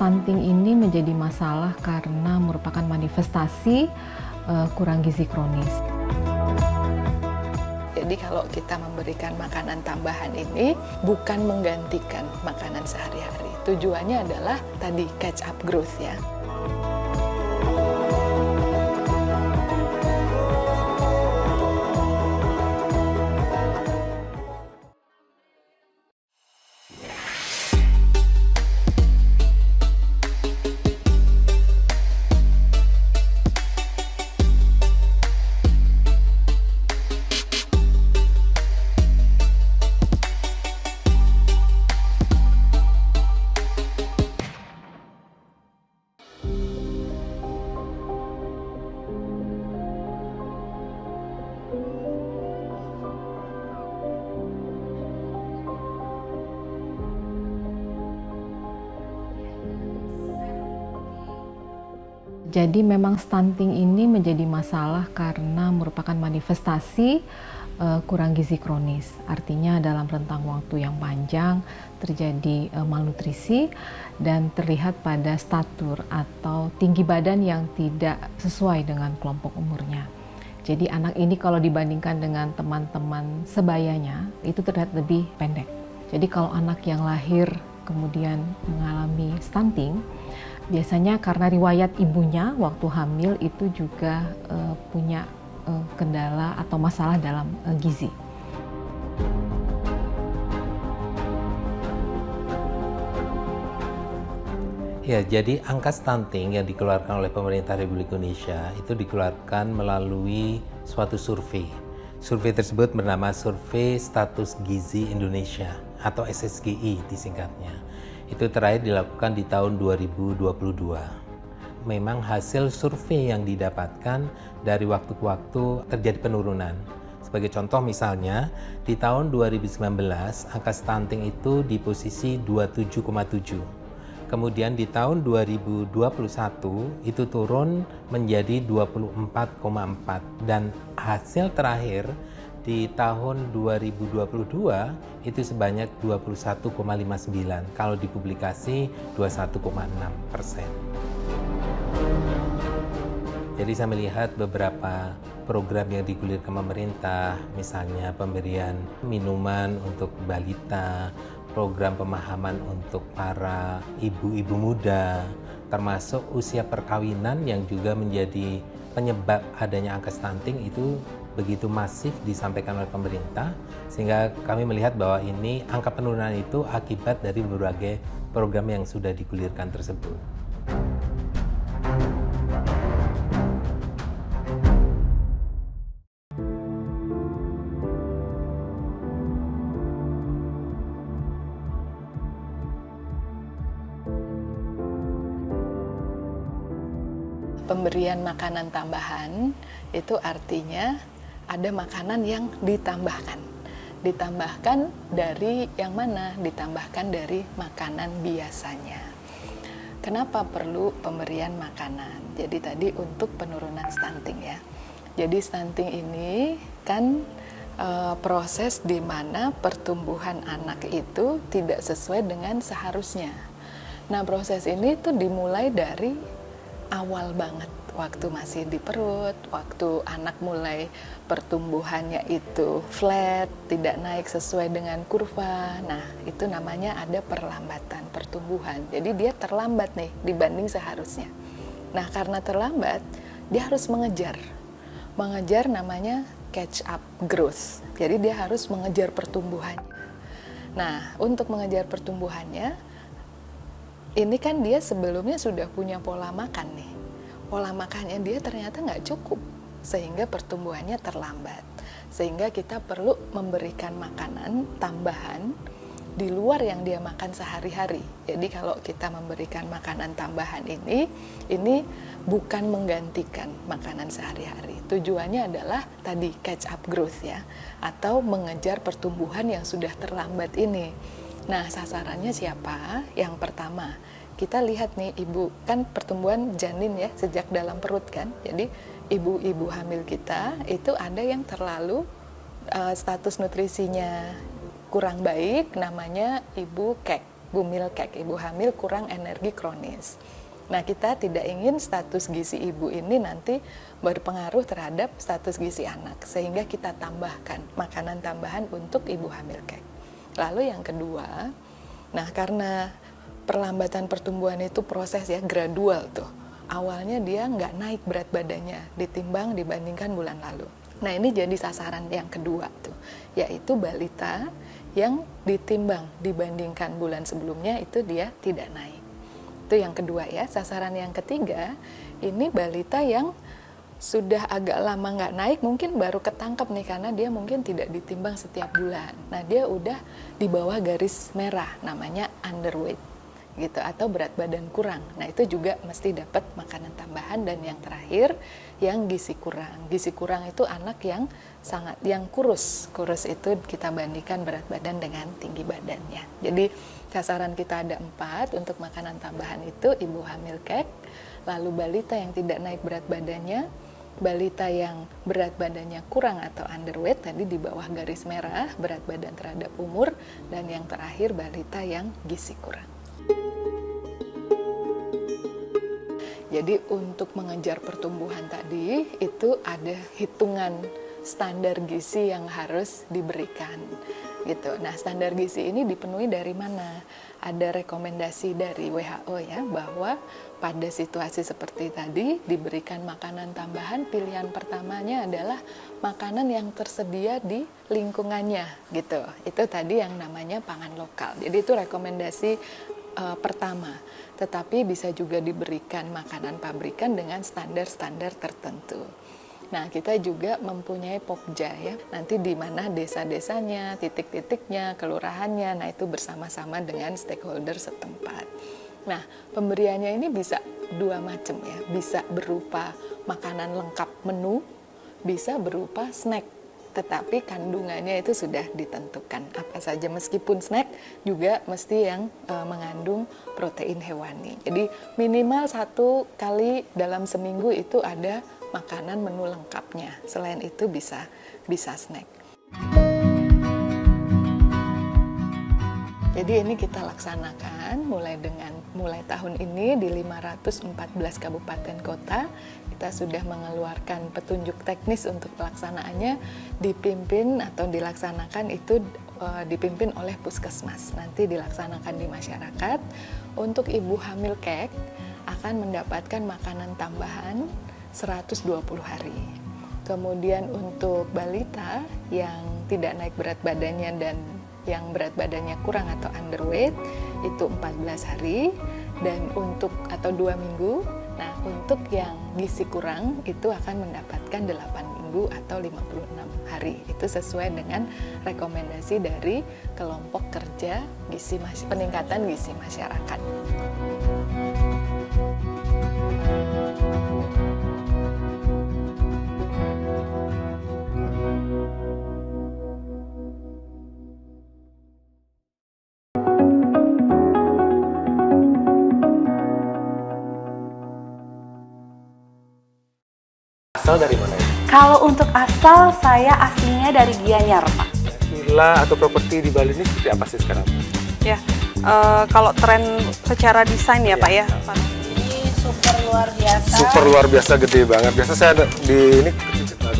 stunting ini menjadi masalah karena merupakan manifestasi kurang gizi kronis. Jadi kalau kita memberikan makanan tambahan ini bukan menggantikan makanan sehari-hari. Tujuannya adalah tadi catch up growth ya. Jadi memang stunting ini menjadi masalah karena merupakan manifestasi kurang gizi kronis. Artinya dalam rentang waktu yang panjang terjadi malnutrisi dan terlihat pada statur atau tinggi badan yang tidak sesuai dengan kelompok umurnya. Jadi anak ini kalau dibandingkan dengan teman-teman sebayanya itu terlihat lebih pendek. Jadi kalau anak yang lahir kemudian mengalami stunting, biasanya karena riwayat ibunya waktu hamil itu juga punya kendala atau masalah dalam gizi. Ya, jadi angka stunting yang dikeluarkan oleh pemerintah Republik Indonesia itu dikeluarkan melalui suatu survei. Survei tersebut bernama Survei Status Gizi Indonesia atau SSGI disingkatnya. Itu terakhir dilakukan di tahun 2022. Memang hasil survei yang didapatkan dari waktu ke waktu terjadi penurunan. Sebagai contoh misalnya, di tahun 2019 angka stunting itu di posisi 27,7. Kemudian di tahun 2021 itu turun menjadi 24,4 dan hasil terakhir di tahun 2022 itu sebanyak 21,59, kalau dipublikasi 21,6%. Jadi saya melihat beberapa program yang digulirkan pemerintah, misalnya pemberian minuman untuk balita, program pemahaman untuk para ibu-ibu muda, termasuk usia perkawinan yang juga menjadi penyebab adanya angka stunting itu begitu masif disampaikan oleh pemerintah, sehingga kami melihat bahwa ini angka penurunan itu akibat dari berbagai program yang sudah digulirkan tersebut. Pemberian makanan tambahan itu artinya ada makanan yang ditambahkan. Ditambahkan dari yang mana? Ditambahkan dari makanan biasanya. Kenapa perlu pemberian makanan? Jadi tadi untuk penurunan stunting ya. Jadi stunting ini kan proses di mana pertumbuhan anak itu tidak sesuai dengan seharusnya. Nah, proses ini tuh dimulai dari awal banget, waktu masih di perut, waktu anak mulai pertumbuhannya itu flat, tidak naik sesuai dengan kurva. Nah, itu namanya ada perlambatan pertumbuhan. Jadi dia terlambat nih dibanding seharusnya. Nah, karena terlambat, dia harus mengejar. Mengejar namanya catch up growth. Jadi dia harus mengejar pertumbuhannya. Nah, untuk mengejar pertumbuhannya, ini kan dia sebelumnya sudah punya pola makan nih. Pola makannya dia ternyata nggak cukup, sehingga pertumbuhannya terlambat. Sehingga kita perlu memberikan makanan tambahan di luar yang dia makan sehari-hari. Jadi kalau kita memberikan makanan tambahan ini bukan menggantikan makanan sehari-hari. Tujuannya adalah tadi catch up growth ya, atau mengejar pertumbuhan yang sudah terlambat ini. Nah, sasarannya siapa? Yang pertama, kita lihat nih ibu, kan pertumbuhan janin ya sejak dalam perut kan. Jadi ibu-ibu hamil kita itu ada yang terlalu status nutrisinya kurang baik, namanya ibu kek bumil kek, ibu hamil kurang energi kronis. Nah, kita tidak ingin status gizi ibu ini nanti berpengaruh terhadap status gizi anak, sehingga kita tambahkan makanan tambahan untuk ibu hamil kek. Lalu yang kedua, nah karena perlambatan pertumbuhan itu proses ya, gradual tuh. Awalnya dia nggak naik berat badannya ditimbang dibandingkan bulan lalu. Nah, ini jadi sasaran yang kedua tuh, yaitu balita yang ditimbang dibandingkan bulan sebelumnya itu dia tidak naik. Itu yang kedua ya. Sasaran yang ketiga, ini balita yang sudah agak lama nggak naik, mungkin baru ketangkep nih karena dia mungkin tidak ditimbang setiap bulan. Nah, dia udah di bawah garis merah, namanya underweight gitu, atau berat badan kurang. Nah, itu juga mesti dapat makanan tambahan. Dan yang terakhir, yang gizi kurang. Gizi kurang itu anak yang kurus. Kurus itu kita bandingkan berat badan dengan tinggi badannya. Jadi sasaran kita ada 4 untuk makanan tambahan itu ibu hamil kek, lalu balita yang tidak naik berat badannya, balita yang berat badannya kurang atau underweight, tadi di bawah garis merah berat badan terhadap umur, dan yang terakhir balita yang gizi kurang. Jadi untuk mengejar pertumbuhan tadi itu ada hitungan standar gizi yang harus diberikan gitu. Nah, standar gizi ini dipenuhi dari mana? Ada rekomendasi dari WHO ya, bahwa pada situasi seperti tadi diberikan makanan tambahan, pilihan pertamanya adalah makanan yang tersedia di lingkungannya gitu. Itu tadi yang namanya pangan lokal. Jadi itu rekomendasi pertama. Tetapi bisa juga diberikan makanan pabrikan dengan standar-standar tertentu. Nah, kita juga mempunyai Pokja ya, nanti di mana desa-desanya, titik-titiknya, kelurahannya, nah itu bersama-sama dengan stakeholder setempat. Nah, pemberiannya ini bisa 2 macam ya, bisa berupa makanan lengkap menu, bisa berupa snack, tetapi kandungannya itu sudah ditentukan. Apa saja, meskipun snack juga mesti yang mengandung protein hewani. Jadi minimal 1 kali dalam seminggu itu ada makanan menu lengkapnya. Selain itu bisa snack. Jadi ini kita laksanakan mulai tahun ini di 514 kabupaten kota. Kita sudah mengeluarkan petunjuk teknis untuk pelaksanaannya, dipimpin atau dilaksanakan itu dipimpin oleh puskesmas. Nanti dilaksanakan di masyarakat. Untuk ibu hamil kek akan mendapatkan makanan tambahan 120 hari. Kemudian untuk balita yang tidak naik berat badannya dan yang berat badannya kurang atau underweight itu 14 hari, dan untuk atau 2 minggu. Nah, untuk yang gizi kurang itu akan mendapatkan 8 minggu atau 56 hari. Itu sesuai dengan rekomendasi dari kelompok kerja peningkatan gizi masyarakat. Asal dari mana ya? Kalau untuk asal, saya aslinya dari Gianyar, Pak. Villa atau properti di Bali ini seperti apa sih sekarang? Ya, kalau tren secara desain ya, Pak ya. Ini super luar biasa. Super luar biasa, gede banget. Biasa saya ada di ini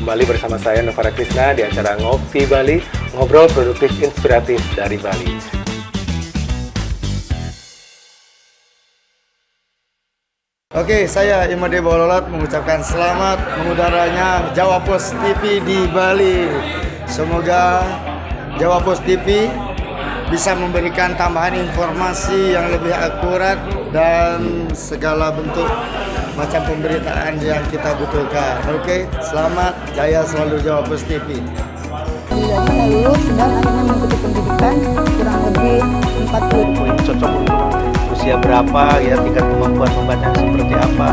kembali bersama saya Novara Krisna di acara Ngopi Bali, ngobrol produktif inspiratif dari Bali. Oke, saya Imade Bololot mengucapkan selamat mengudaranya Jawa Post TV di Bali. Semoga Jawa Post TV bisa memberikan tambahan informasi yang lebih akurat dan segala bentuk macam pemberitaan yang kita butuhkan. Oke, selamat, jaya selalu Jawa Post TV. Alhamdulillah lulus dan akhirnya mengikuti pendidikan kurang lebih 40. Yang cocok untuk usia berapa, ya tingkat kemampuan membaca seperti apa.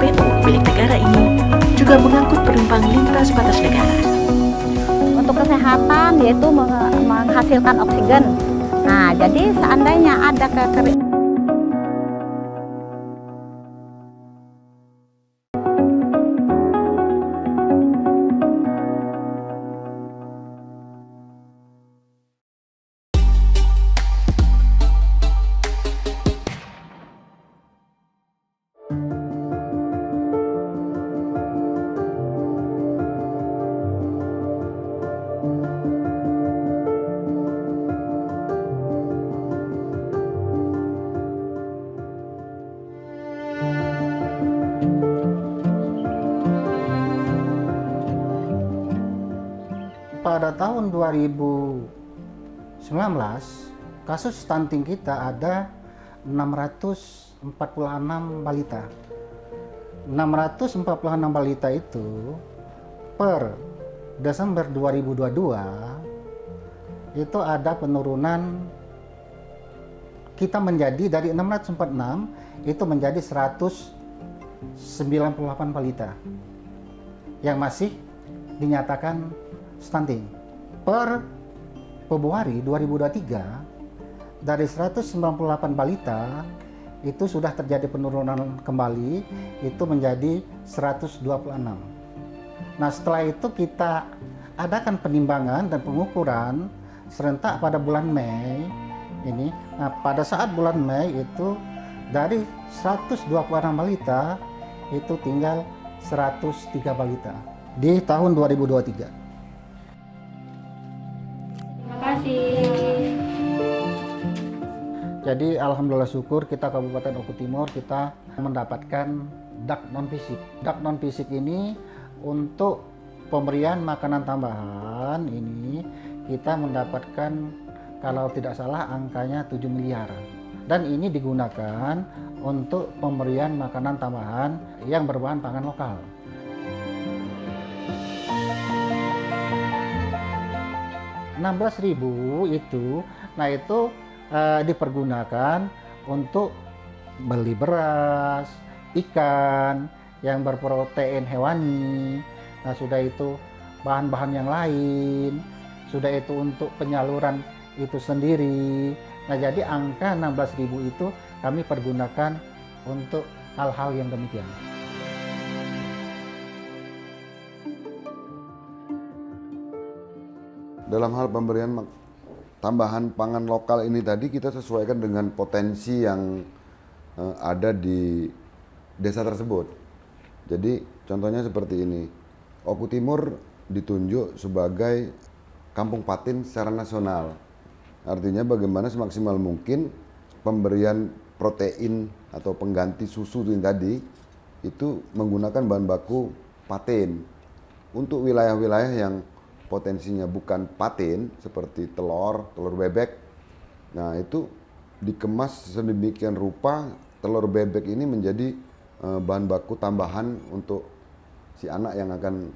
PO milik negara ini juga mengangkut penumpang lintas batas negara. Untuk kesehatan yaitu menghasilkan oksigen. Nah, jadi seandainya ada pada tahun 2019 kasus stunting kita ada 646 balita. 646 balita itu per Desember 2022 itu ada penurunan, kita menjadi dari 646 itu menjadi 198 balita yang masih dinyatakan stunting. Per Februari 2023 dari 198 balita itu sudah terjadi penurunan kembali, itu menjadi 126. Nah, setelah itu kita adakan penimbangan dan pengukuran serentak pada bulan Mei ini. Nah, pada saat bulan Mei itu dari 126 balita itu tinggal 103 balita di tahun 2023. Terima kasih. Jadi alhamdulillah syukur kita Kabupaten Oku Timur kita mendapatkan dak non fisik. Dak non fisik ini untuk pemberian makanan tambahan ini kita mendapatkan kalau tidak salah angkanya 7 miliar. Dan ini digunakan untuk pemberian makanan tambahan yang berbahan pangan lokal. Rp16.000 itu, nah itu dipergunakan untuk beli beras, ikan yang berprotein hewani, nah sudah itu bahan-bahan yang lain, sudah itu untuk penyaluran itu sendiri. Nah jadi angka 16.000 itu kami pergunakan untuk hal-hal yang demikian. Dalam hal pemberian tambahan pangan lokal ini tadi kita sesuaikan dengan potensi yang ada di desa tersebut. Jadi contohnya seperti ini, Oku Timur ditunjuk sebagai kampung patin secara nasional. Artinya bagaimana semaksimal mungkin pemberian protein atau pengganti susu ini tadi itu menggunakan bahan baku patin. Untuk wilayah-wilayah yang potensinya bukan patin seperti telur bebek, nah itu dikemas sedemikian rupa telur bebek ini menjadi bahan baku tambahan untuk si anak yang akan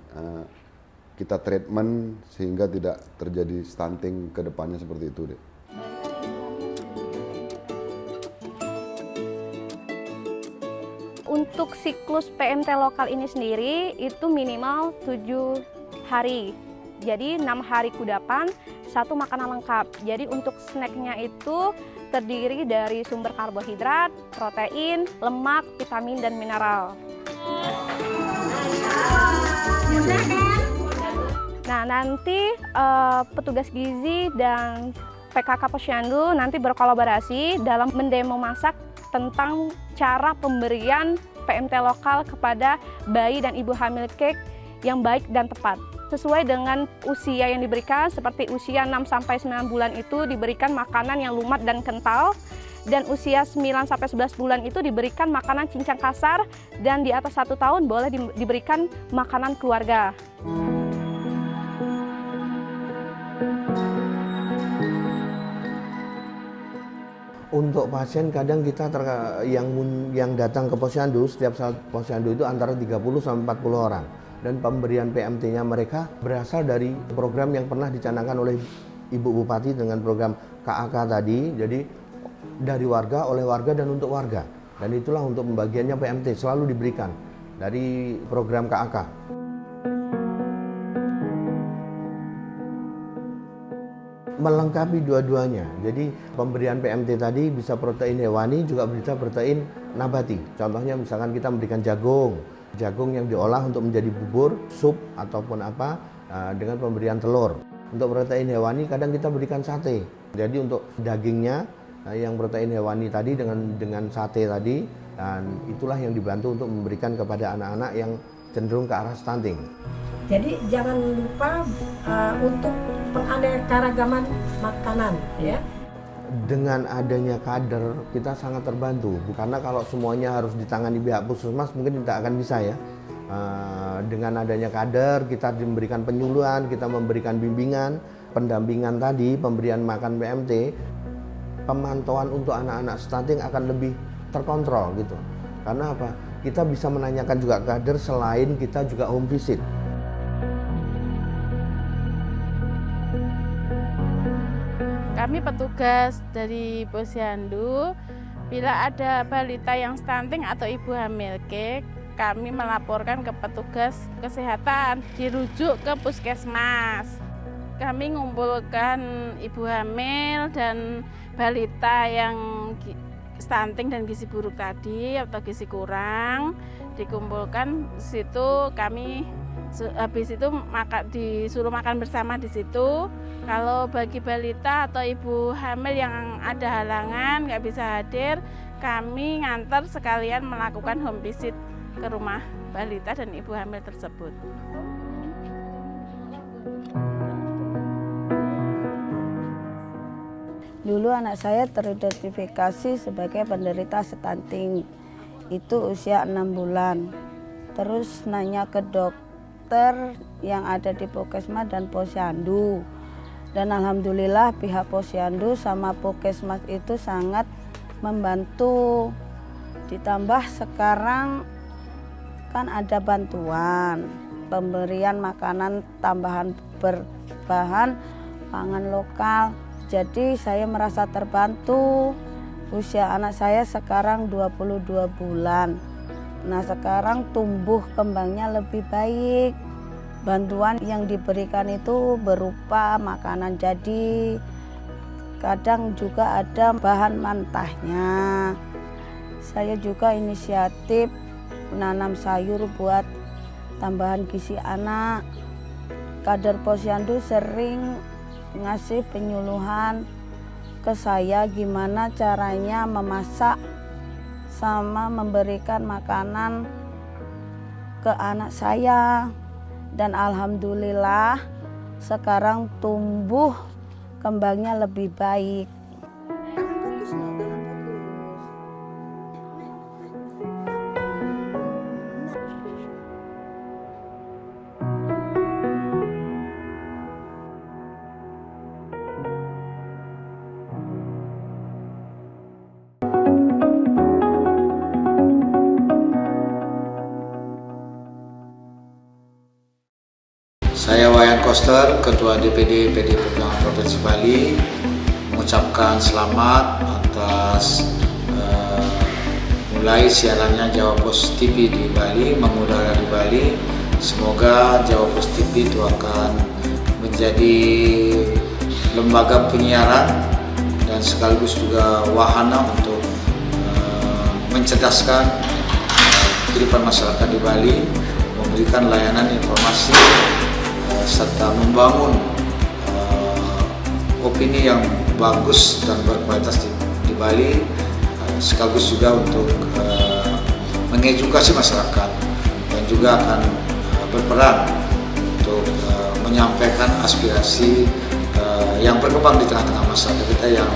kita treatment sehingga tidak terjadi stunting ke depannya seperti itu deh. Untuk siklus PMT lokal ini sendiri itu minimal 7 hari. Jadi 6 hari kudapan, 1 makanan lengkap. Jadi untuk snacknya itu terdiri dari sumber karbohidrat, protein, lemak, vitamin, dan mineral. Nah nanti petugas gizi dan PKK Posyandu nanti berkolaborasi dalam mendemo masak tentang cara pemberian PMT lokal kepada bayi dan ibu hamil cake yang baik dan tepat. Sesuai dengan usia yang diberikan, seperti usia 6-9 bulan itu diberikan makanan yang lumat dan kental, dan usia 9-11 bulan itu diberikan makanan cincang kasar, dan di atas 1 tahun boleh diberikan makanan keluarga. Untuk pasien kadang kita yang datang ke Posyandu, setiap saat Posyandu itu antara 30-40 orang. Dan pemberian PMT-nya mereka berasal dari program yang pernah dicanangkan oleh Ibu Bupati dengan program KAK tadi. Jadi dari warga, oleh warga, dan untuk warga. Dan itulah untuk pembagiannya PMT selalu diberikan dari program KAK. Melengkapi dua-duanya. Jadi pemberian PMT tadi bisa protein hewani, juga bisa protein nabati. Contohnya misalkan kita memberikan jagung yang diolah untuk menjadi bubur, sup, ataupun apa, dengan pemberian telur. Untuk protein hewani kadang kita berikan sate. Jadi untuk dagingnya yang protein hewani tadi dengan sate tadi, dan itulah yang dibantu untuk memberikan kepada anak-anak yang cenderung ke arah stunting. Jadi jangan lupa untuk penganekaragaman makanan, ya. Dengan adanya kader kita sangat terbantu, karena kalau semuanya harus ditangani pihak puskesmas mungkin tidak akan bisa ya. Dengan adanya kader, kita memberikan penyuluhan, kita memberikan bimbingan, pendampingan tadi, pemberian makan PMT, pemantauan untuk anak-anak stunting akan lebih terkontrol gitu. Karena apa? Kita bisa menanyakan juga kader selain kita juga home visit. Kami petugas dari Posyandu, bila ada balita yang stunting atau ibu hamil, kami melaporkan ke petugas kesehatan, dirujuk ke puskesmas. Kami mengumpulkan ibu hamil dan balita yang stunting dan gizi buruk tadi atau gizi kurang, dikumpulkan di situ. Kami habis itu disuruh makan bersama di situ. Kalau bagi balita atau ibu hamil yang ada halangan nggak bisa hadir, kami ngantar sekalian melakukan home visit ke rumah balita dan ibu hamil tersebut. Dulu anak saya teridentifikasi sebagai penderita stunting, itu usia 6 bulan. Terus nanya ke dokter yang ada di Puskesmas dan Posyandu. Dan alhamdulillah pihak Posyandu sama Puskesmas itu sangat membantu. Ditambah sekarang kan ada bantuan, pemberian makanan tambahan berbahan pangan lokal. Jadi saya merasa terbantu. Usia anak saya sekarang 22 bulan. Nah, sekarang tumbuh kembangnya lebih baik. Bantuan yang diberikan itu berupa makanan jadi, kadang juga ada bahan mentahnya. Saya juga inisiatif menanam sayur buat tambahan gizi anak. Kader Posyandu sering ngasih penyuluhan ke saya gimana caranya memasak sama memberikan makanan ke anak saya. Dan alhamdulillah sekarang tumbuh kembangnya lebih baik. Saya Wayan Koster, Ketua DPD PD Perjuangan Provinsi Bali, mengucapkan selamat atas mulai siarannya Jawa Post TV di Bali, mengudara di Bali. Semoga Jawa Post TV itu akan menjadi lembaga penyiaran dan sekaligus juga wahana untuk mencerdaskan kehidupan masyarakat di Bali, memberikan layanan informasi serta membangun opini yang bagus dan berkualitas di Bali, sekaligus juga untuk mengedukasi masyarakat dan juga akan berperan untuk menyampaikan aspirasi yang berkembang di tengah-tengah masyarakat kita yang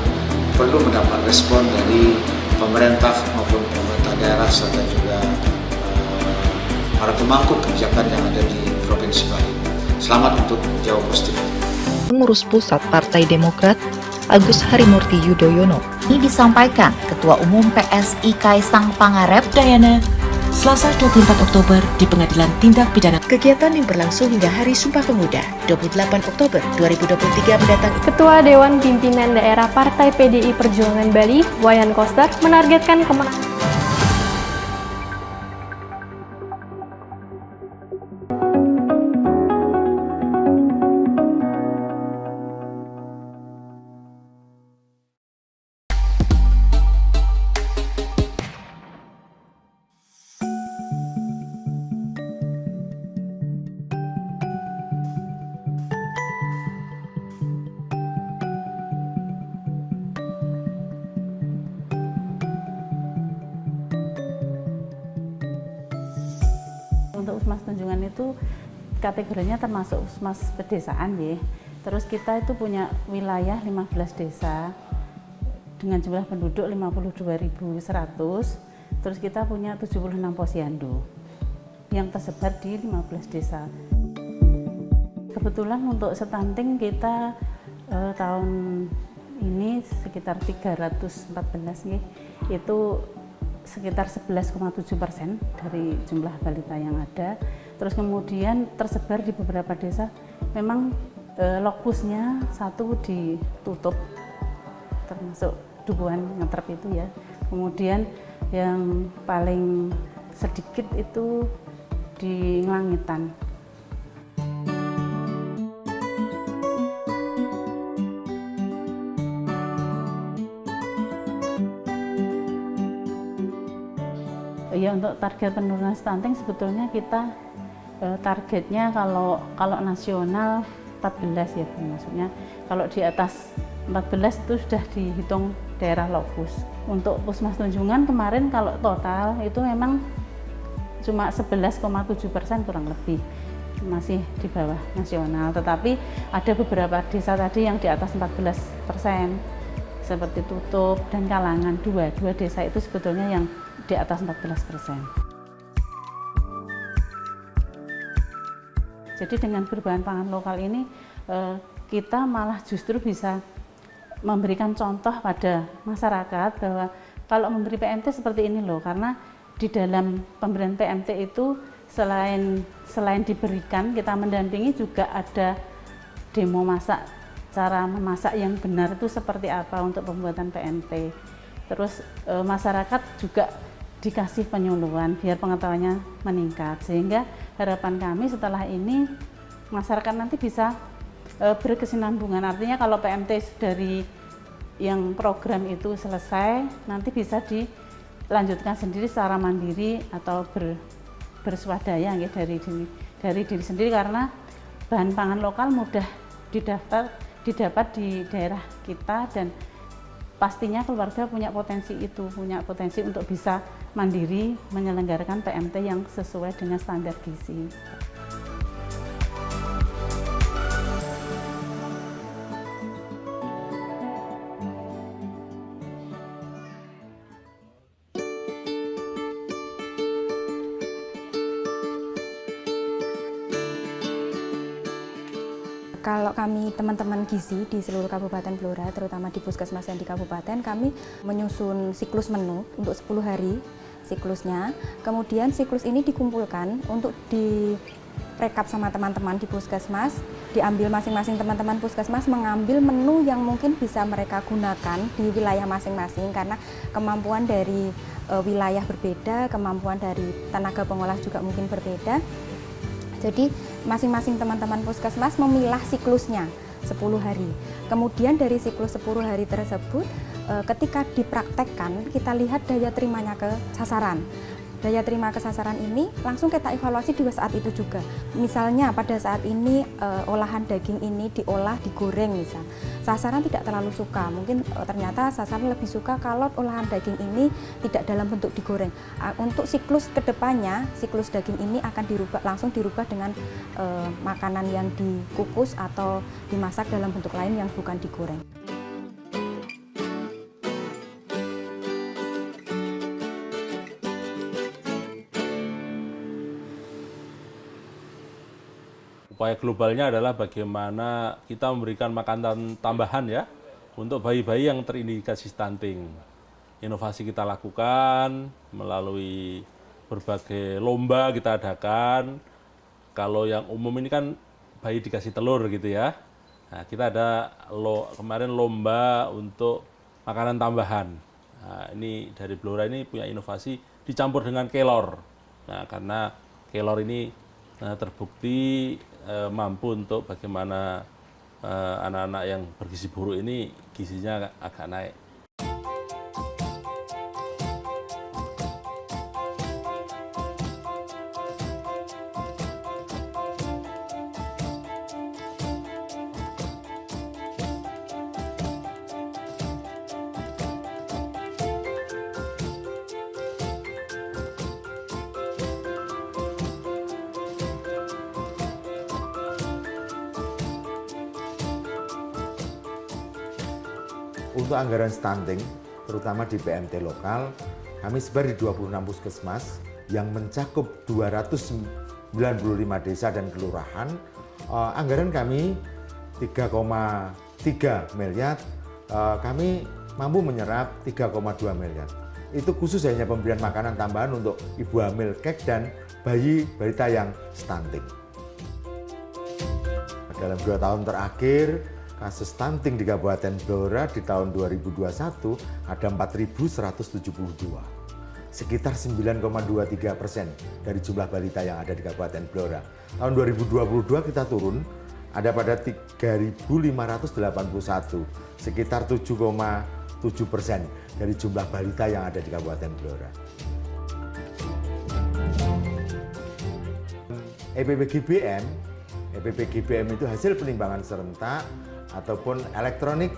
perlu mendapat respon dari pemerintah maupun pemerintah daerah serta juga para pemangku kebijakan yang ada di Provinsi Bali. Selamat untuk Jawa Post TV. Pengurus Pusat Partai Demokrat, Agus Harimurti Yudhoyono. Ini disampaikan Ketua Umum PSI Kaisang Pangarep Dayana, Selasa 24 Oktober di Pengadilan Tindak Pidana. Kegiatan yang berlangsung hingga Hari Sumpah Pemuda 28 Oktober 2023 mendatang. Ketua Dewan Pimpinan Daerah Partai PDI Perjuangan Bali, Wayan Koster, menargetkan kemenangan. Untuk Usmas Tunjungan itu kategorinya termasuk Usmas pedesaan ya. Terus kita itu punya wilayah 15 desa dengan jumlah penduduk 52.100. Terus kita punya 76 posyandu. yang tersebar di 15 desa. Kebetulan untuk stunting kita tahun ini sekitar 314 nih, itu sekitar 11,7% dari jumlah balita yang ada. Terus kemudian tersebar di beberapa desa, memang lokusnya satu ditutup, termasuk Dukuhan Ngetrep itu ya. Kemudian yang paling sedikit itu di Ngelangitan. Ya, untuk target penurunan stunting sebetulnya kita targetnya kalau nasional 14 ya, maksudnya kalau di atas 14 itu sudah dihitung daerah lokus. Untuk Puskesmas Tunjungan kemarin kalau total itu memang cuma 11,7% kurang lebih, masih di bawah nasional. Tetapi ada beberapa desa tadi yang di atas 14%, seperti Tutup dan Kalangan. Dua desa itu sebetulnya yang di atas 14%. Jadi dengan berbahan pangan lokal ini kita malah justru bisa memberikan contoh pada masyarakat bahwa kalau memberi PMT seperti ini loh, karena di dalam pemberian PMT itu selain diberikan, kita mendampingi juga ada demo masak, cara memasak yang benar itu seperti apa untuk pembuatan PMT. Terus masyarakat juga dikasih penyuluhan biar pengetahuannya meningkat, sehingga harapan kami setelah ini masyarakat nanti bisa berkesinambungan. Artinya kalau PMT dari yang program itu selesai, nanti bisa dilanjutkan sendiri secara mandiri atau berswadaya ya, dari diri sendiri, karena bahan pangan lokal mudah didapat di daerah kita, dan pastinya keluarga punya potensi untuk bisa mandiri menyelenggarakan PMT yang sesuai dengan standar gizi. Kalau kami teman-teman gizi di seluruh Kabupaten Blora, terutama di puskesmas yang di kabupaten, kami menyusun siklus menu untuk 10 hari siklusnya. Kemudian siklus ini dikumpulkan untuk direkap sama teman-teman di puskesmas, diambil masing-masing teman-teman puskesmas mengambil menu yang mungkin bisa mereka gunakan di wilayah masing-masing, karena kemampuan dari wilayah berbeda, kemampuan dari tenaga pengolah juga mungkin berbeda. Jadi masing-masing teman-teman puskesmas memilah siklusnya 10 hari. Kemudian dari siklus 10 hari tersebut, ketika dipraktekkan, kita lihat daya terimanya ke sasaran. Daya terima ke sasaran ini langsung kita evaluasi di saat itu juga. Misalnya pada saat ini olahan daging ini diolah, digoreng misal. Sasaran tidak terlalu suka, mungkin ternyata sasaran lebih suka kalau olahan daging ini tidak dalam bentuk digoreng. Untuk siklus kedepannya, siklus daging ini akan langsung dirubah dengan makanan yang dikukus atau dimasak dalam bentuk lain yang bukan digoreng. Upaya globalnya adalah bagaimana kita memberikan makanan tambahan ya untuk bayi-bayi yang terindikasi stunting. Inovasi kita lakukan melalui berbagai lomba kita adakan. Kalau yang umum ini kan bayi dikasih telur gitu ya. Nah, kita ada kemarin lomba untuk makanan tambahan. Nah, ini dari Blora ini punya inovasi dicampur dengan kelor. Nah, karena kelor ini terbukti mampu untuk bagaimana anak-anak yang bergizi buruk ini gizinya agak naik. Untuk anggaran stunting, terutama di PMT lokal, kami sebar di 26 puskesmas yang mencakup 295 desa dan kelurahan, anggaran kami 3,3 miliar, kami mampu menyerap 3,2 miliar. Itu khusus hanya pemberian makanan tambahan untuk ibu hamil kek dan bayi balita yang stunting. Dalam 2 tahun terakhir, kasus stunting di Kabupaten Blora di tahun 2021 ada 4.172. Sekitar 9,23% dari jumlah balita yang ada di Kabupaten Blora. Tahun 2022 kita turun, ada pada 3.581, sekitar 7,7% dari jumlah balita yang ada di Kabupaten Blora. EPP-GBM itu hasil penimbangan serentak ataupun elektronik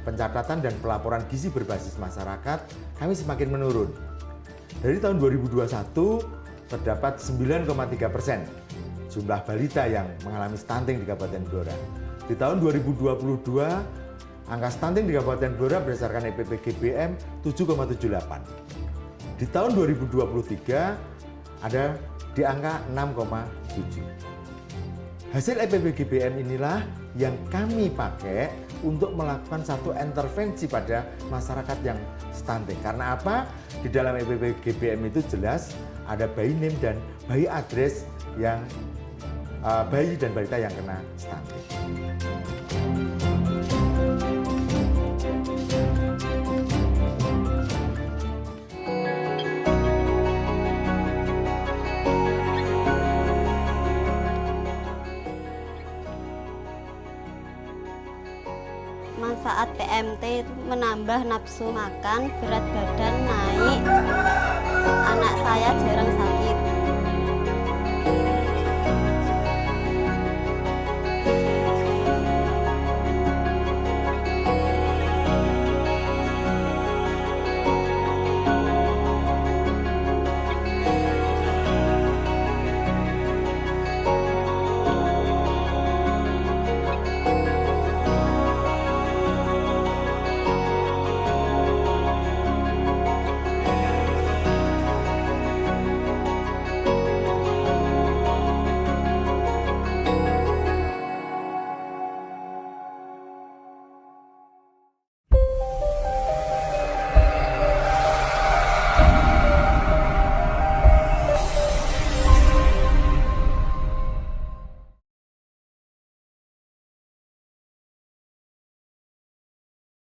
pencatatan dan pelaporan gizi berbasis masyarakat, kami semakin menurun. Dari tahun 2021 terdapat 9,3% jumlah balita yang mengalami stunting di Kabupaten Blora. Di tahun 2022 angka stunting di Kabupaten Blora berdasarkan EPP-GBM 7,78. Di tahun 2023 ada di angka 6,7. Hasil EPP-GBM inilah yang kami pakai untuk melakukan satu intervensi pada masyarakat yang stunting. Karena apa? Di dalam EPP-GBM itu jelas ada bayi name dan bayi address yang bayi dan balita yang kena stunting. Manfaat PMT itu menambah nafsu makan, berat badan naik, anak saya jarang sakit.